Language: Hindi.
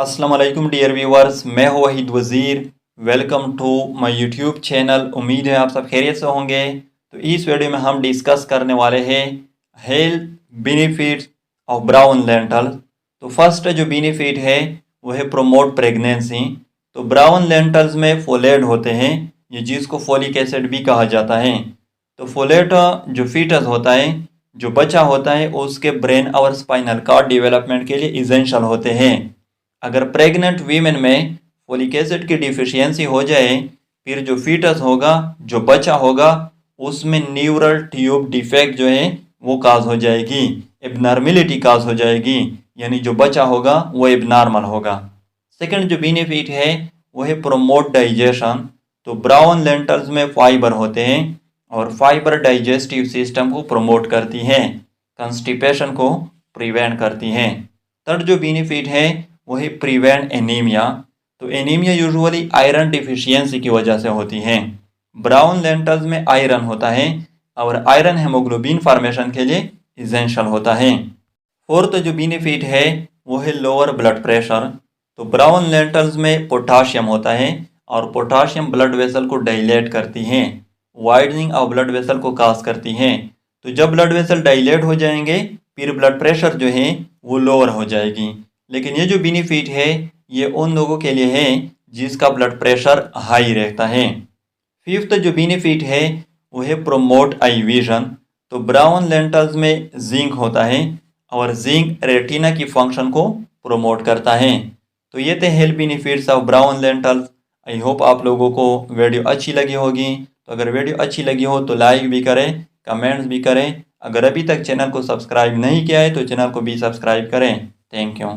अस्सलाम वालेकुम डियर व्यूवर्स, मैं हूं Wahid Wazir. Welcome to my YouTube channel. उम्मीद है आप सब खैरियत से होंगे। तो इस वीडियो में हम डिस्कस करने वाले हैं health benefits of brown lentils. तो फर्स्ट जो बेनिफिट है वो है प्रोमोट प्रेगनेंसी। तो ब्राउन लेंटल्स में फोलेट होते हैं, ये जिसको फोलिक एसिड भी कहा जाता है। तो फोलेट जो फीटस होता है, जो बच्चा होता है, उसके ब्रेन और स्पाइनल कार्ड डेवलपमेंट के लिए इसेंशियल होते हैं। अगर प्रेग्नेंट वीमेन में फोलिक एसिड की डिफिशियंसी हो जाए, फिर जो फीटस होगा, जो बच्चा होगा, उसमें न्यूरल ट्यूब डिफेक्ट जो है वो काज हो जाएगी, एबनॉर्मेलिटी काज हो जाएगी, यानी जो बच्चा होगा वो एबनॉर्मल होगा। सेकंड जो बेनिफिट है वो है प्रोमोट डाइजेशन। तो ब्राउन लेंटल्स में फाइबर होते हैं और फाइबर डाइजेस्टिव सिस्टम को प्रमोट करती हैं, कंस्टिपेशन को प्रिवेंट करती हैं। थर्ड जो बेनिफिट है वो है प्रिवेंट एनीमिया। तो एनीमिया यूजुअली आयरन डिफिशियंसी की वजह से होती है। ब्राउन लेंटल्स में आयरन होता है और आयरन हेमोग्लोबिन फॉर्मेशन के लिए इसेंशियल होता है। फोर्थ जो बेनिफिट है वो है लोअर ब्लड प्रेशर। तो ब्राउन लेंटल्स में पोटाशियम होता है और पोटाशियम ब्लड वेसल को डायलेट करती हैं, वाइडनिंग ऑफ ब्लड वेसल को काज करती हैं। तो जब ब्लड वेसल डायलेट हो जाएंगे, फिर ब्लड प्रेशर जो है वो लोअर हो जाएगी। लेकिन ये जो बेनिफिट है ये उन लोगों के लिए है जिसका ब्लड प्रेशर हाई रहता है। फिफ्थ जो बेनिफिट है वो है प्रोमोट आई विजन। तो ब्राउन लेंटल्स में जिंक होता है और जिंक रेटिना की फंक्शन को प्रोमोट करता है। तो ये थे health benefits of brown lentils. I hope आप लोगों को वीडियो अच्छी लगी होगी। तो अगर वीडियो अच्छी लगी हो तो लाइक भी करें, कमेंट्स भी करें। अगर अभी तक चैनल को सब्सक्राइब नहीं किया है तो चैनल को भी सब्सक्राइब करें। Thank you.